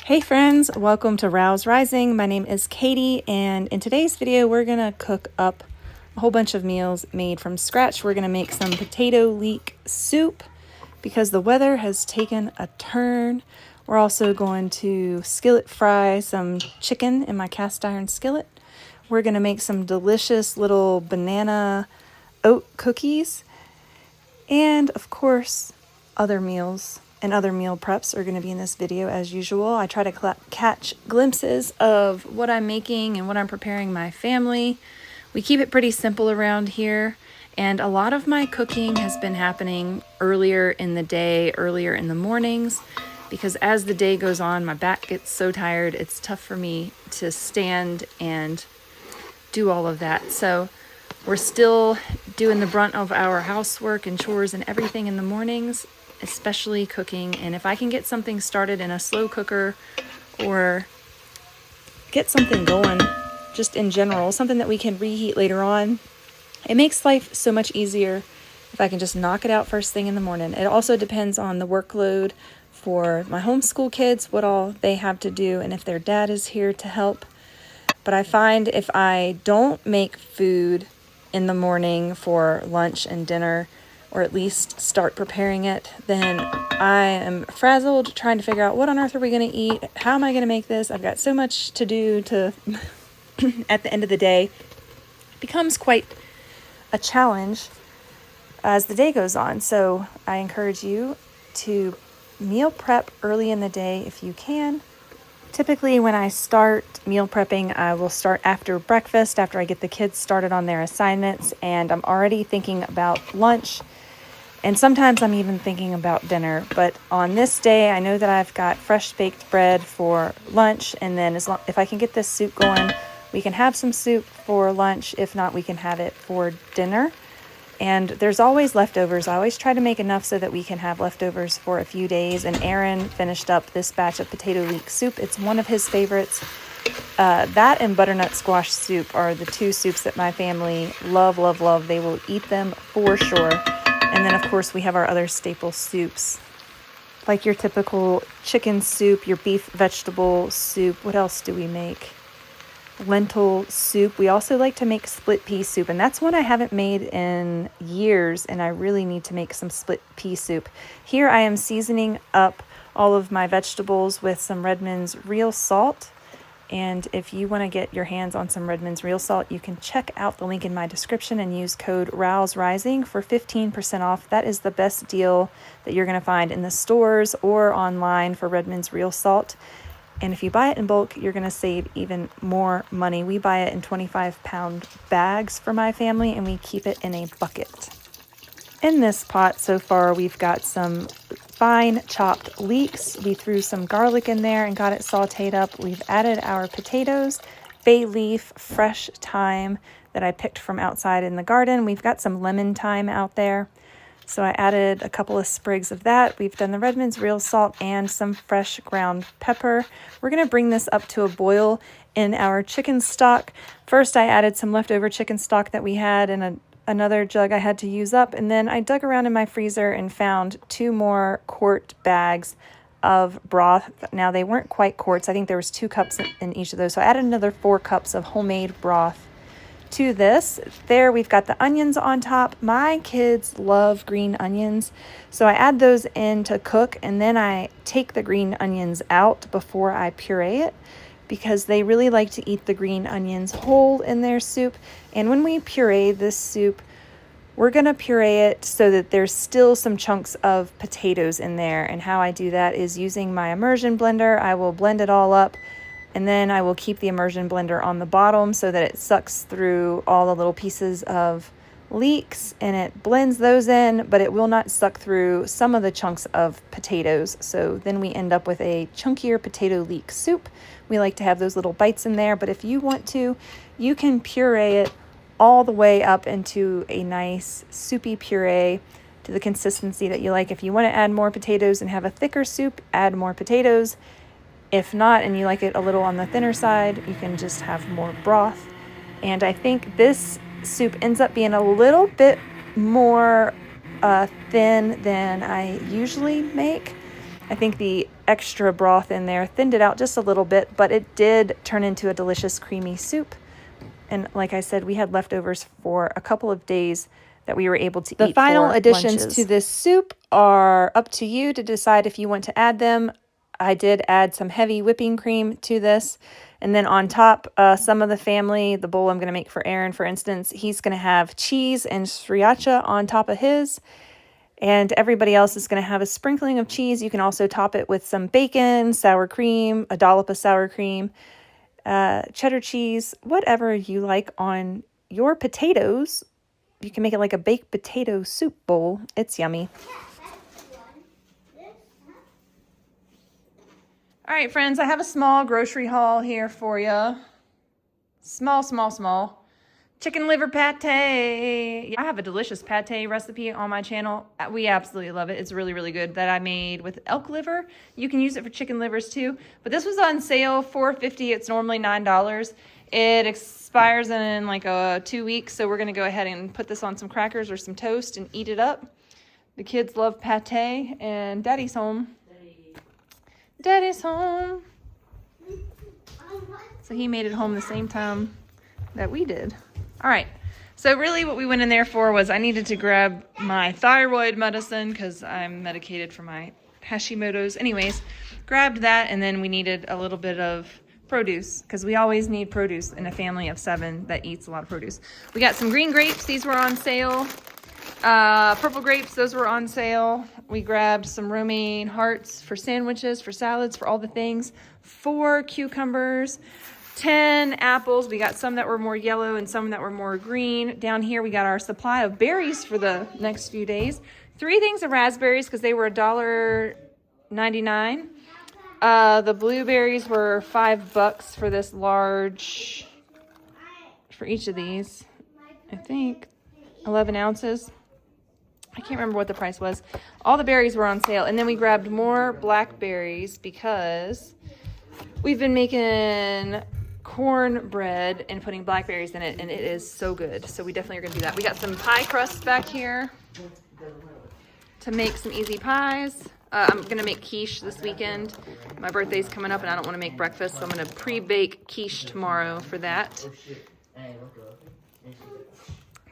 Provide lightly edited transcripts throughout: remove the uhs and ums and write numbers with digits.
Hey friends, welcome to Rouse Rising. My name is Katie, and in today's video we're gonna cook up a whole bunch of meals made from scratch. We're gonna make some potato leek soup because the weather has taken a turn. We're also going to skillet fry some chicken in my cast iron skillet. We're gonna make some delicious little banana oat cookies, and of course other meals and other meal preps are going to be in this video as usual. I try to catch glimpses of what I'm making and what I'm preparing my family. We keep it pretty simple around here, and a lot of my cooking has been happening earlier in the day, earlier in the mornings, because as the day goes on, my back gets so tired, it's tough for me to stand and do all of that. So we're still doing the brunt of our housework and chores and everything in the mornings, especially cooking. And if I can get something started in a slow cooker or get something going just in general, something that we can reheat later on, it makes life so much easier if I can just knock it out first thing in the morning. It also depends on the workload for my homeschool kids, what all they have to do, and if their dad is here to help. But I find if I don't make food in the morning for lunch and dinner, or at least start preparing it, then I am frazzled trying to figure out what on earth are we going to eat? How am I going to make this? I've got so much to do to at the end of the day. It becomes quite a challenge as the day goes on. So I encourage you to meal prep early in the day if you can. Typically when I start meal prepping, I will start after breakfast, after I get the kids started on their assignments, and I'm already thinking about lunch. And sometimes I'm even thinking about dinner. But on this day, I know that I've got fresh baked bread for lunch. And then if I can get this soup going, we can have some soup for lunch. If not, we can have it for dinner. And there's always leftovers. I always try to make enough so that we can have leftovers for a few days. And Aaron finished up this batch of potato leek soup. It's one of his favorites. That and butternut squash soup are the two soups that my family love, love, love. They will eat them for sure. And then, of course, we have our other staple soups, like your typical chicken soup, your beef vegetable soup. What else do we make? Lentil soup. We also like to make split pea soup, and that's one I haven't made in years, and I really need to make some split pea soup. Here I am seasoning up all of my vegetables with some Redmond's real salt. And if you want to get your hands on some Redmond's real salt, you can check out the link in my description and use code ROWESRISING for 15% off. That is the best deal that you're going to find in the stores or online for Redmond's real salt. And if you buy it in bulk, you're going to save even more money. We buy it in 25-pound bags for my family, and we keep it in a bucket. In this pot so far, we've got some fine chopped leeks. We threw some garlic in there and got it sauteed up. We've added our potatoes, bay leaf, fresh thyme that I picked from outside in the garden. We've got some lemon thyme out there, so I added a couple of sprigs of that. We've done the Redmond's real salt and some fresh ground pepper. We're going to bring this up to a boil in our chicken stock. First, I added some leftover chicken stock that we had in another jug I had to use up, and then I dug around in my freezer and found 2 more quart bags of broth. Now they weren't quite quarts. I think there was 2 cups in each of those, so I added another 4 cups of homemade broth to this. There we've got the onions on top. My kids love green onions, so I add those in to cook, and then I take the green onions out before I puree it, because they really like to eat the green onions whole in their soup. And when we puree this soup, we're going to puree it so that there's still some chunks of potatoes in there. And how I do that is using my immersion blender. I will blend it all up, and then I will keep the immersion blender on the bottom so that it sucks through all the little pieces of leeks and it blends those in, but it will not suck through some of the chunks of potatoes. So then we end up with a chunkier potato leek soup. We like to have those little bites in there, but if you want to, you can puree it all the way up into a nice soupy puree to the consistency that you like. If you want to add more potatoes and have a thicker soup, add more potatoes. If not, and you like it a little on the thinner side, you can just have more broth. And I think this soup ends up being a little bit more thin than I usually make. I think the extra broth in there thinned it out just a little bit, but it did turn into a delicious creamy soup. And like I said, we had leftovers for a couple of days that we were able to eat. The final additions to this soup are up to you to decide if you want to add them. I did add some heavy whipping cream to this. And then on top, some of the family, the bowl I'm going to make for Aaron, for instance, he's going to have cheese and sriracha on top of his. And everybody else is going to have a sprinkling of cheese. You can also top it with some bacon, sour cream, a dollop of sour cream, cheddar cheese, whatever you like on your potatoes. You can make it like a baked potato soup bowl. It's yummy. All right, friends, I have a small grocery haul here for you. Small. Chicken liver pate. I have a delicious pate recipe on my channel. We absolutely love it. It's really, really good that I made with elk liver. You can use it for chicken livers too. But this was on sale, $4.50. It's normally $9. It expires in like 2 weeks. So we're going to go ahead and put this on some crackers or some toast and eat it up. The kids love pate and Daddy's home. Daddy's home. So he made it home the same time that we did. All right, so really what we went in there for was I needed to grab my thyroid medicine because I'm medicated for my Hashimoto's. Anyways, grabbed that, and then we needed a little bit of produce because we always need produce in a family of 7 that eats a lot of produce. We got some green grapes. These were on sale. Purple grapes, those were on sale. We grabbed some romaine hearts for sandwiches, for salads, for all the things. 4 cucumbers. 10 apples. We got some that were more yellow and some that were more green. Down here we got our supply of berries for the next few days. 3 things of raspberries because they were $1.99. The blueberries were $5 for this large, for each of these. I think 11 ounces. I can't remember what the price was. All the berries were on sale. And then we grabbed more blackberries because we've been making cornbread and putting blackberries in it, and it is so good. So we definitely are going to do that. We got some pie crust back here to make some easy pies. I'm going to make quiche this weekend. My birthday's coming up and I don't want to make breakfast, so I'm going to pre-bake quiche tomorrow for that.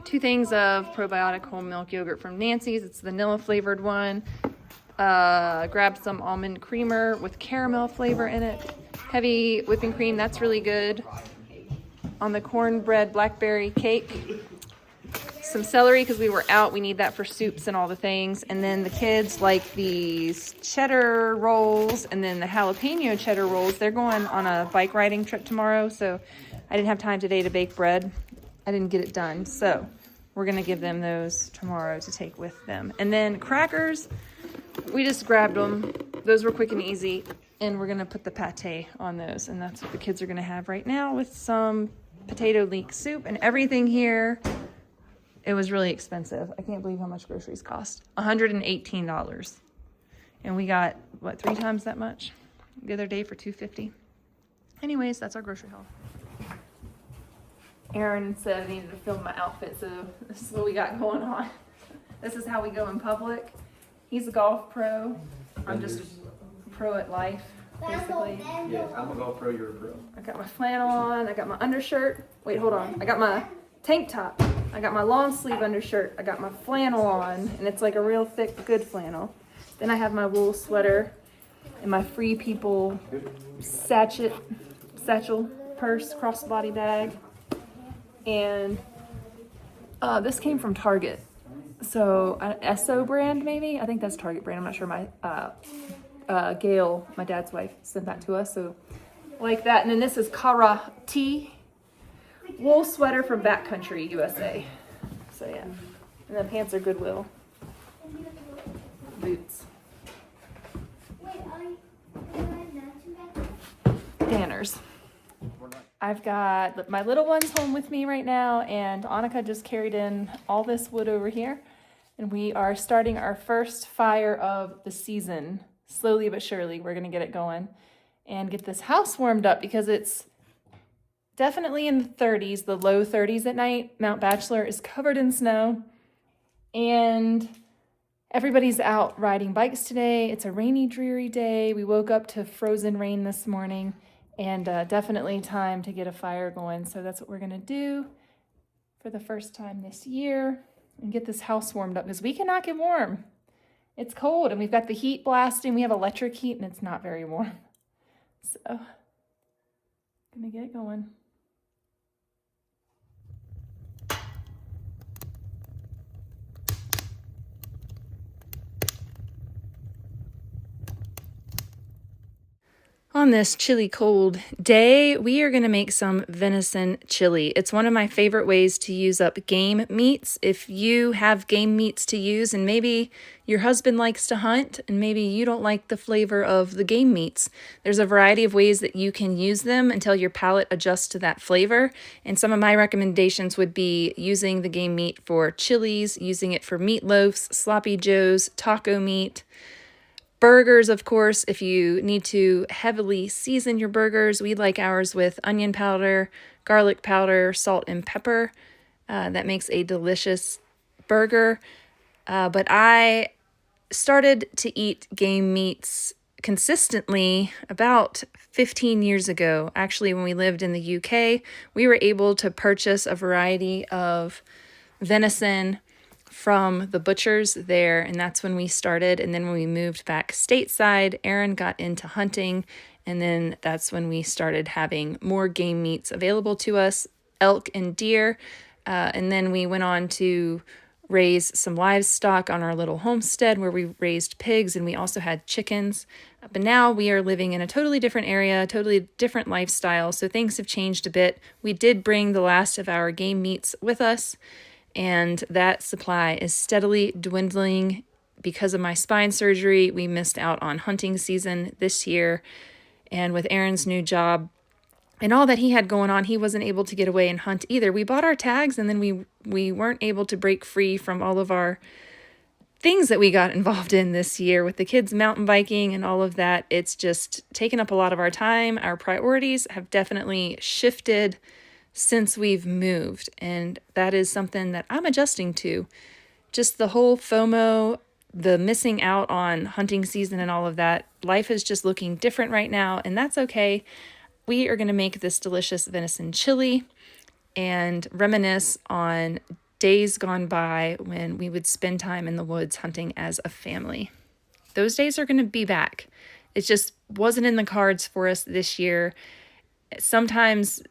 2 things of probiotic whole milk yogurt from Nancy's. It's vanilla flavored one. Grabbed some almond creamer with caramel flavor in it. Heavy whipping cream, that's really good. On the cornbread blackberry cake. Some celery because we were out. We need that for soups and all the things. And then the kids like these cheddar rolls and then the jalapeno cheddar rolls. They're going on a bike riding trip tomorrow, so I didn't have time today to bake bread. I didn't get it done, so we're going to give them those tomorrow to take with them. And then crackers, we just grabbed them. Those were quick and easy. And we're going to put the pate on those. And that's what the kids are going to have right now with some potato leek soup. And everything here, it was really expensive. I can't believe how much groceries cost. $118. And we got, what, 3 times that much the other day for $2.50. Anyways, that's our grocery haul. Aaron said I needed to film my outfit, so this is what we got going on. This is how we go in public. He's a golf pro. I'm just pro at life, basically. Yes, I'm a golf pro, you're a pro. I got my flannel on, I got my undershirt. Wait, hold on. I got my tank top. I got my long sleeve undershirt. I got my flannel on, and it's like a real thick, good flannel. Then I have my wool sweater and my Free People satchel purse, crossbody bag. And this came from Target. So Esso brand, maybe? I think that's Target brand. I'm not sure. My Gail, my dad's wife, sent that to us. So like that. And then this is Kara T wool sweater from Backcountry, USA. So yeah. And the pants are Goodwill. Boots. Danners. I've got my little ones home with me right now, and Annika just carried in all this wood over here. And we are starting our first fire of the season. Slowly but surely, we're going to get it going and get this house warmed up because it's definitely in the 30s, the low 30s at night. Mount Bachelor is covered in snow. And Everybody's out riding bikes today. It's a rainy, dreary day. We woke up to frozen rain this morning, and definitely time to get a fire going. So that's what we're gonna do for the first time this year and get this house warmed up because we cannot get warm. It's cold and we've got the heat blasting. We have electric heat and it's not very warm. So, gonna get it going. On this chilly cold day, we are going to make some venison chili. It's one of my favorite ways to use up game meats. If you have game meats to use and maybe your husband likes to hunt and maybe you don't like the flavor of the game meats, there's a variety of ways that you can use them until your palate adjusts to that flavor. And some of my recommendations would be using the game meat for chilies, using it for meatloafs, sloppy joes, taco meat, burgers, of course. If you need to heavily season your burgers, we like ours with onion powder, garlic powder, salt, and pepper. That makes a delicious burger. But I started to eat game meats consistently about 15 years ago. Actually, when we lived in the UK, we were able to purchase a variety of venison from the butchers there, and that's when we started. And then when we moved back stateside, Aaron got into hunting, and then that's when we started having more game meats available to us, elk and deer. And then we went on to raise some livestock on our little homestead where we raised pigs, and we also had chickens. But now we are living in a totally different area, totally different lifestyle, so things have changed a bit. We did bring the last of our game meats with us, and that supply is steadily dwindling. Because of my spine surgery, we missed out on hunting season this year. And with Aaron's new job and all that he had going on, he wasn't able to get away and hunt either. We bought our tags, and then we weren't able to break free from all of our things that we got involved in this year with the kids mountain biking and all of that. It's just taken up a lot of our time. Our priorities have definitely shifted since we've moved, and that is something that I'm adjusting to. Just the whole FOMO, the missing out on hunting season and all of that. Life is just looking different right now, and that's okay. We are going to make this delicious venison chili and reminisce on days gone by when we would spend time in the woods hunting as a family. Those days are going to be back. It just wasn't in the cards for us this year. Sometimes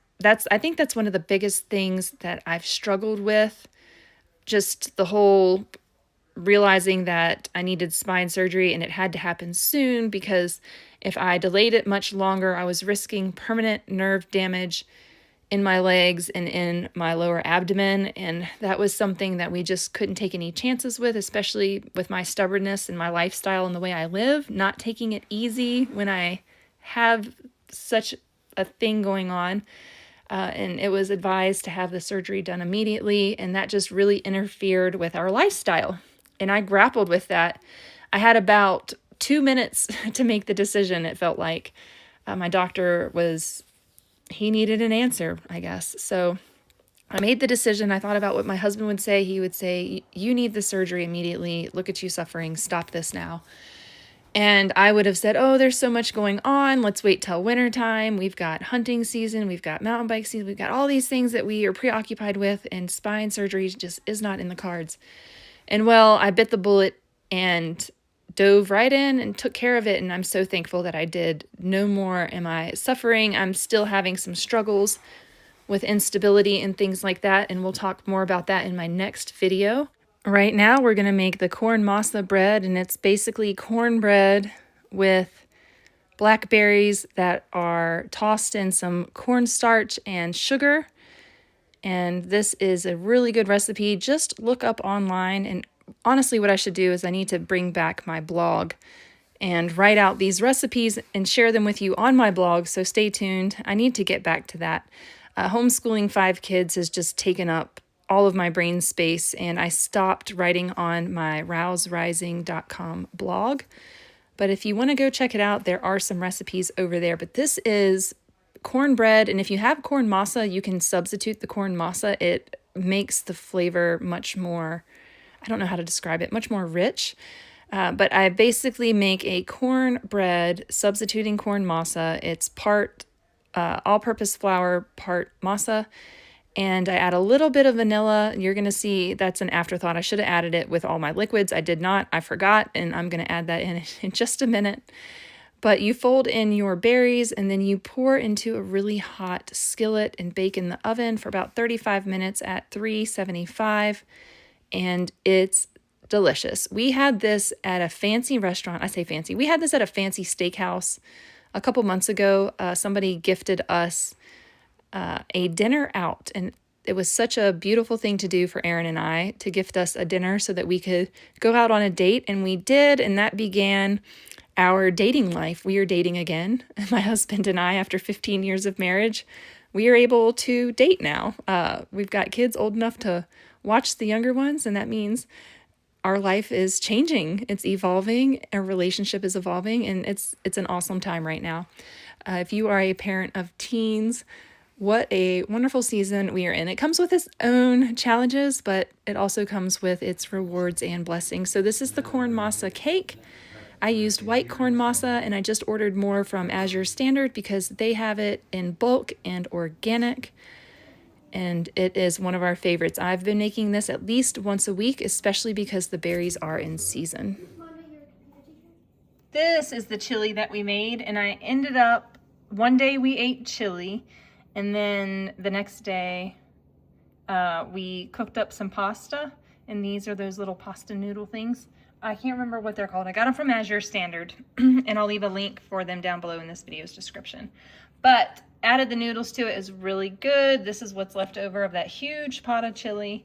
I think that's one of the biggest things that I've struggled with. Just the whole realizing that I needed spine surgery and it had to happen soon, because if I delayed it much longer, I was risking permanent nerve damage in my legs and in my lower abdomen. And that was something that we just couldn't take any chances with, especially with my stubbornness and my lifestyle and the way I live, not taking it easy when I have such a thing going on. And it was advised to have the surgery done immediately, and that just really interfered with our lifestyle. And I grappled with that. I had about 2 minutes to make the decision, it felt like. My doctor he needed an answer, I guess. So I made the decision. I thought about what my husband would say. He would say, "You need the surgery immediately. Look at you suffering. Stop this now." And I would have said, "Oh, there's so much going on. Let's wait till winter time. We've got hunting season. We've got mountain bike season. We've got all these things that we are preoccupied with, and spine surgery just is not in the cards." And well, I bit the bullet and dove right in and took care of it. And I'm so thankful that I did. No more am I suffering. I'm still having some struggles with instability and things like that. And we'll talk more about that in my next video. Right now, we're going to make the corn masa bread, and it's basically cornbread with blackberries that are tossed in some cornstarch and sugar. And this is a really good recipe. Just look up online, and honestly, what I should do is I need to bring back my blog and write out these recipes and share them with you on my blog, so stay tuned. I need to get back to that. Homeschooling 5 kids has just taken up all of my brain space, and I stopped writing on my ROWESRISING.com blog. But if you want to go check it out, there are some recipes over there. But this is cornbread, and if you have corn masa, you can substitute the corn masa. It makes the flavor much more, I don't know how to describe it, much more rich. But I basically make a cornbread substituting corn masa. It's part all-purpose flour, part masa, and I add a little bit of vanilla. You're going to see that's an afterthought. I should have added it with all my liquids. I did not. I forgot, and I'm going to add that in just a minute. But you fold in your berries, and then you pour into a really hot skillet and bake in the oven for about 35 minutes at 375, and it's delicious. We had this at a fancy restaurant. I say fancy. We had this at a fancy steakhouse a couple months ago. Somebody gifted us a dinner out, and it was such a beautiful thing to do for Aaron and I, to gift us a dinner so that we could go out on a date, and we did, and that began our dating life. We are dating again. My husband and I, after 15 years of marriage, we are able to date now. We've got kids old enough to watch the younger ones, and that means our life is changing. It's evolving. Our relationship is evolving, and it's an awesome time right now. If you are a parent of teens, what a wonderful season we are in. It comes with its own challenges, but it also comes with its rewards and blessings. So this is the corn masa cake. I used white corn masa, and I just ordered more from Azure Standard because they have it in bulk and organic, and it is one of our favorites. I've been making this at least once a week, especially because the berries are in season. This is the chili that we made, and I ended up, one day we ate chili, and then the next day we cooked up some pasta, and these are those little pasta noodle things. I can't remember what they're called. I got them from Azure Standard, and I'll leave a link for them down below in this video's description. But added the noodles to it. Is really good. This is what's left over of that huge pot of chili,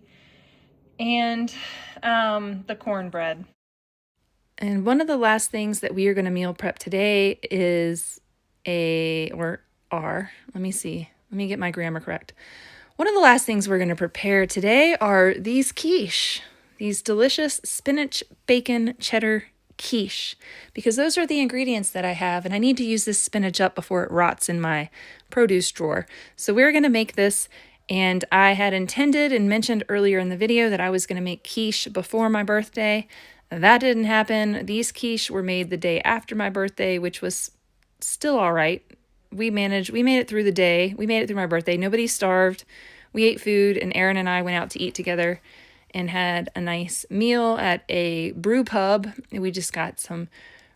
and the cornbread. And one of the last things that we are going to meal prep today is let me get my grammar correct. One of the last things we're going to prepare today are these quiche. These delicious spinach, bacon, cheddar quiche, because those are the ingredients that I have, and I need to use this spinach up before it rots in my produce drawer. So we're going to make this, and I had intended and mentioned earlier in the video that I was going to make quiche before my birthday. That didn't happen. These quiche were made the day after my birthday, which was still all right. We made it through the day. We made it through my birthday. Nobody starved. We ate food, and Aaron and I went out to eat together and had a nice meal at a brew pub. We just got some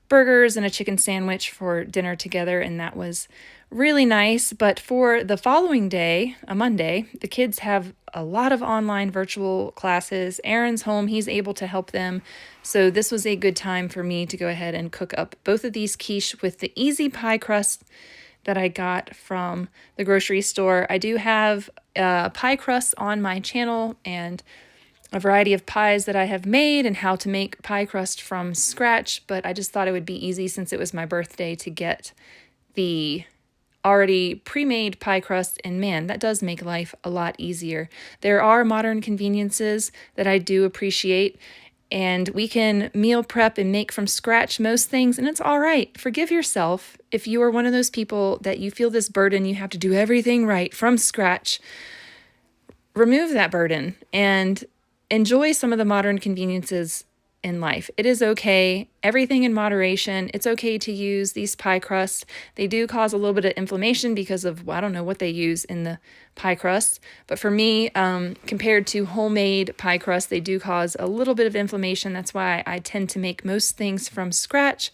burgers and a chicken sandwich for dinner together, and that was really nice. But for the following day, a Monday, the kids have a lot of online virtual classes. Aaron's home, he's able to help them. So this was a good time for me to go ahead and cook up both of these quiche with the easy pie crust that I got from the grocery store. I do have pie crust on my channel, and a variety of pies that I have made and how to make pie crust from scratch, but I just thought it would be easy since it was my birthday to get the already pre-made pie crust, and man, that does make life a lot easier. There are modern conveniences that I do appreciate, and we can meal prep and make from scratch most things, and it's all right. Forgive yourself if you are one of those people that you feel this burden, you have to do everything right from scratch. Remove that burden and enjoy some of the modern conveniences in life. It is okay. Everything in moderation. It's okay to use these pie crusts. They do cause a little bit of inflammation because of, I don't know what they use in the pie crust. But for me, compared to homemade pie crust, they do cause a little bit of inflammation. That's why I tend to make most things from scratch.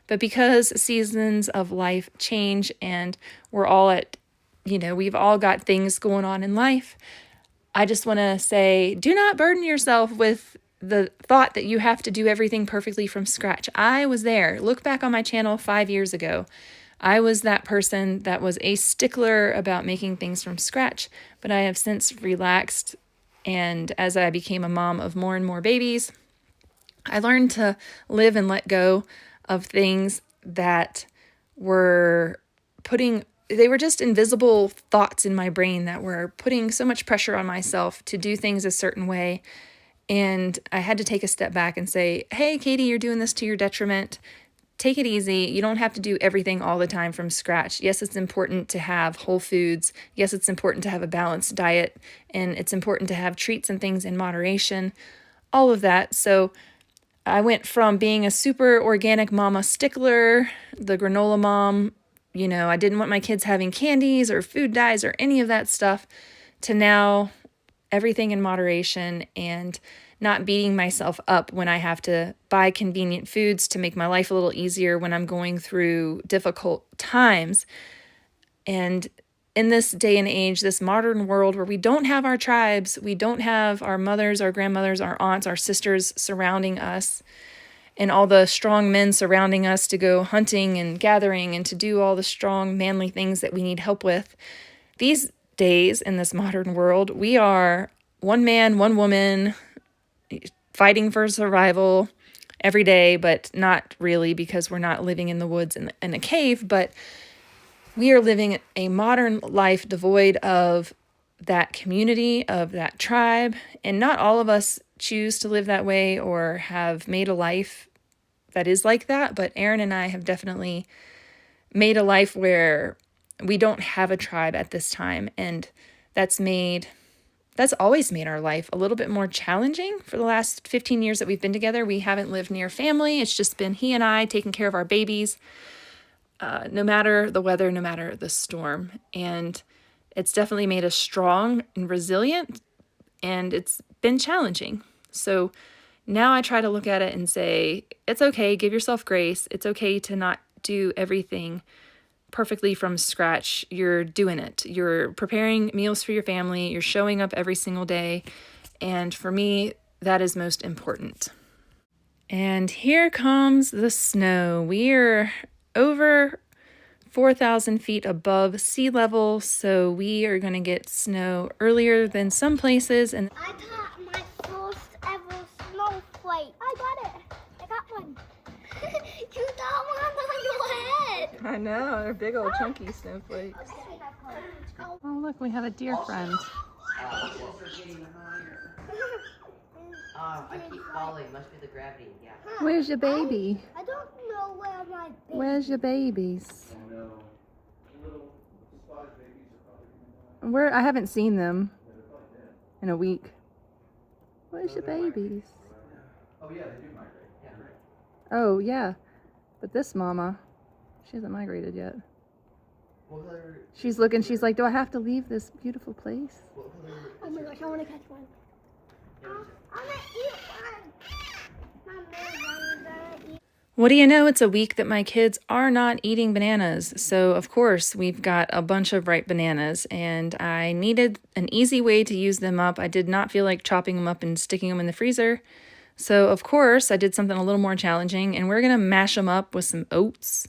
But because seasons of life change and we're all we've all got things going on in life, I just want to say, do not burden yourself with the thought that you have to do everything perfectly from scratch. I was there. Look back on my channel 5 years ago. I was that person that was a stickler about making things from scratch, but I have since relaxed, and as I became a mom of more and more babies, I learned to live and let go of things that were they were just invisible thoughts in my brain that were putting so much pressure on myself to do things a certain way. And I had to take a step back and say, hey, Katie, you're doing this to your detriment. Take it easy. You don't have to do everything all the time from scratch. Yes, it's important to have whole foods. Yes, it's important to have a balanced diet. And it's important to have treats and things in moderation. all of that. So I went from being a super organic mama stickler, the granola mom, I didn't want my kids having candies or food dyes or any of that stuff, to now everything in moderation and not beating myself up when I have to buy convenient foods to make my life a little easier when I'm going through difficult times. And in this day and age, this modern world where we don't have our tribes, we don't have our mothers, our grandmothers, our aunts, our sisters surrounding us, and all the strong men surrounding us to go hunting and gathering and to do all the strong, manly things that we need help with. These days in this modern world, we are one man, one woman, fighting for survival every day, but not really, because we're not living in the woods in a cave, but we are living a modern life devoid of that community, of that tribe, and not all of us choose to live that way or have made a life that is like that, but Aaron and I have definitely made a life where we don't have a tribe at this time, and that's always made our life a little bit more challenging. For the last 15 years that we've been together, we haven't lived near family. It's just been he and I taking care of our babies, no matter the weather, no matter the storm. And it's definitely made us strong and resilient, and it's been challenging. So now I try to look at it and say, it's okay, give yourself grace. It's okay to not do everything perfectly from scratch. You're doing it. You're preparing meals for your family. You're showing up every single day. And for me, that is most important. And here comes the snow. We're over 4,000 feet above sea level, so we are going to get snow earlier than some places. And I got my first ever snowflake. I got it. I got one. You got one on your head. I know, they're big old chunky snowflakes. Oh, look, we have a deer friend. I keep falling. Must be the gravity. Yeah. Where's your baby? I don't know where my baby. Where's your babies? I haven't seen them in a week. Where's your babies? Oh yeah, they do migrate. Yeah. Oh, yeah. But this mama, she hasn't migrated yet. She's looking, she's like, do I have to leave this beautiful place? Oh my gosh, I want to catch one. I want to eat one. Mom, I'm gonna eat. What do you know? It's a week that my kids are not eating bananas. So, of course, we've got a bunch of ripe bananas, and I needed an easy way to use them up. I did not feel like chopping them up and sticking them in the freezer. So, of course, I did something a little more challenging, and we're going to mash them up with some oats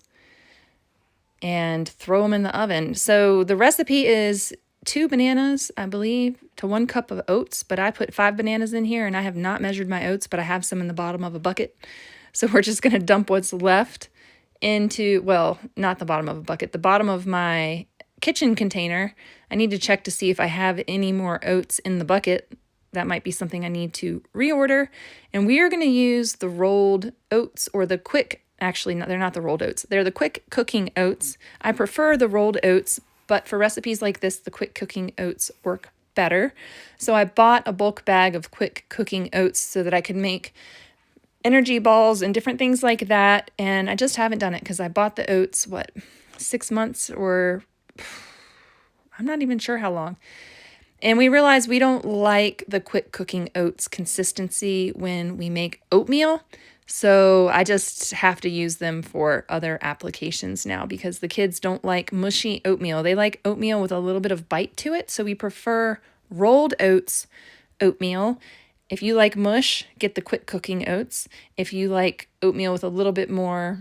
and throw them in the oven. So, the recipe is 2 bananas, I believe, to 1 cup of oats, but I put 5 bananas in here, and I have not measured my oats, but I have some in the bottom of a bucket. So we're just going to dump what's left into, well, not the bottom of a bucket, the bottom of my kitchen container. I need to check to see if I have any more oats in the bucket. That might be something I need to reorder. And we are going to use the rolled oats, or the quick, actually, no, they're not the rolled oats. They're the quick cooking oats. I prefer the rolled oats, but for recipes like this, the quick cooking oats work better. So I bought a bulk bag of quick cooking oats so that I could make energy balls and different things like that. And I just haven't done it because I bought the oats, 6 months, or I'm not even sure how long. And we realized we don't like the quick cooking oats consistency when we make oatmeal. So I just have to use them for other applications now because the kids don't like mushy oatmeal. They like oatmeal with a little bit of bite to it. So we prefer rolled oats oatmeal. If you like mush, get the quick cooking oats. If you like oatmeal with a little bit more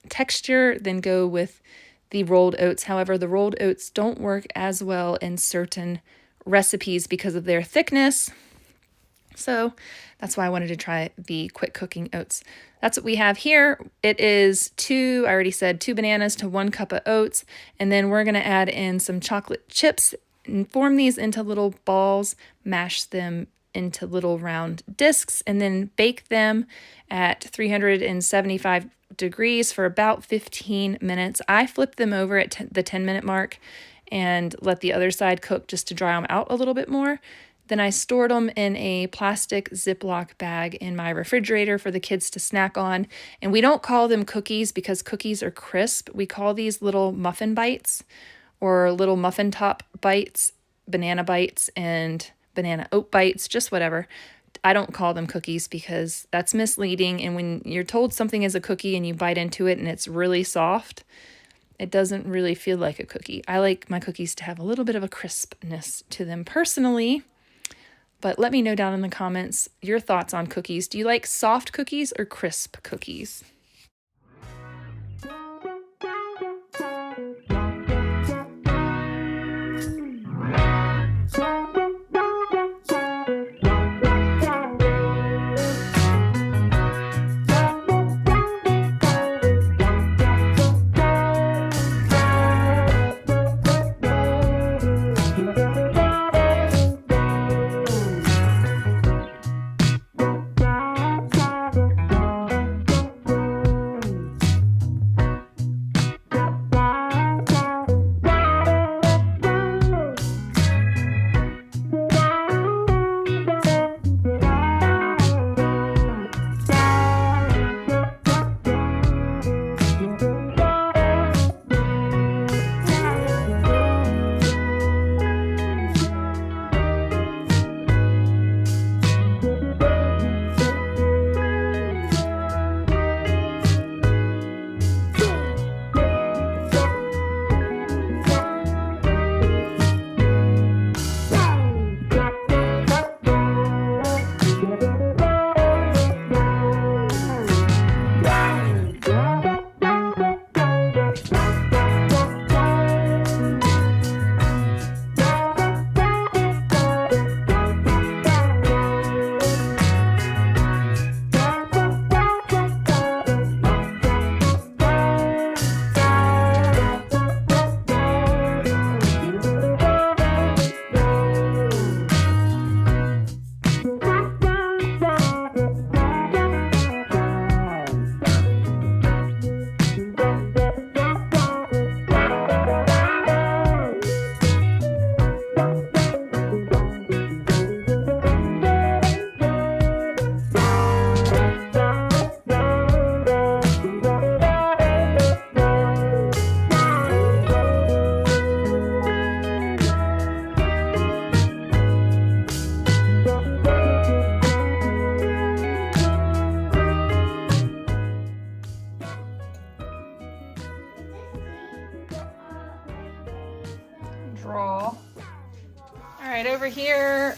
texture, then go with the rolled oats. However, the rolled oats don't work as well in certain recipes because of their thickness. So that's why I wanted to try the quick cooking oats. That's what we have here. It is I already said 2 bananas to 1 cup of oats. And then we're going to add in some chocolate chips and form these into little balls, mash them into little round discs, and then bake them at 375 degrees for about 15 minutes. I flip them over at the 10-minute mark and let the other side cook just to dry them out a little bit more. Then I stored them in a plastic Ziploc bag in my refrigerator for the kids to snack on. And we don't call them cookies because cookies are crisp. We call these little muffin bites or little muffin top bites, banana bites and banana oat bites, just whatever. I don't call them cookies because that's misleading. And when you're told something is a cookie and you bite into it and it's really soft, it doesn't really feel like a cookie. I like my cookies to have a little bit of a crispness to them personally. But let me know down in the comments your thoughts on cookies. Do you like soft cookies or crisp cookies? Draw. Alright, over here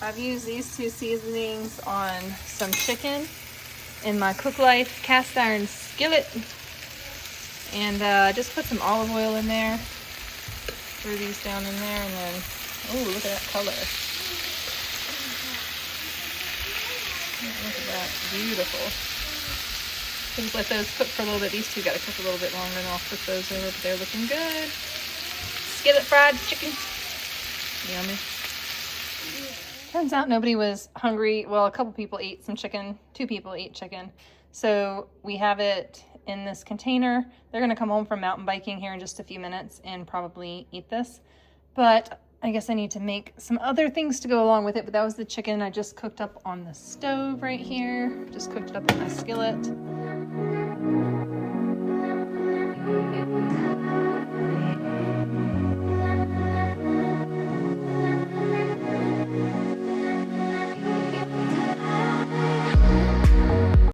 I've used these two seasonings on some chicken in my Cook Life cast iron skillet. And just put some olive oil in there. Threw these down in there and then, oh, look at that color. Look at that, beautiful. Just let those cook for a little bit. These two got to cook a little bit longer and I'll flip those over, but they're looking good. Skillet fried chicken. Yummy. Turns out nobody was hungry. Well, a couple people ate some chicken. 2 people ate chicken. So we have it in this container. They're going to come home from mountain biking here in just a few minutes and probably eat this. But I guess I need to make some other things to go along with it. But that was the chicken I just cooked up on the stove right here. Just cooked it up in my skillet.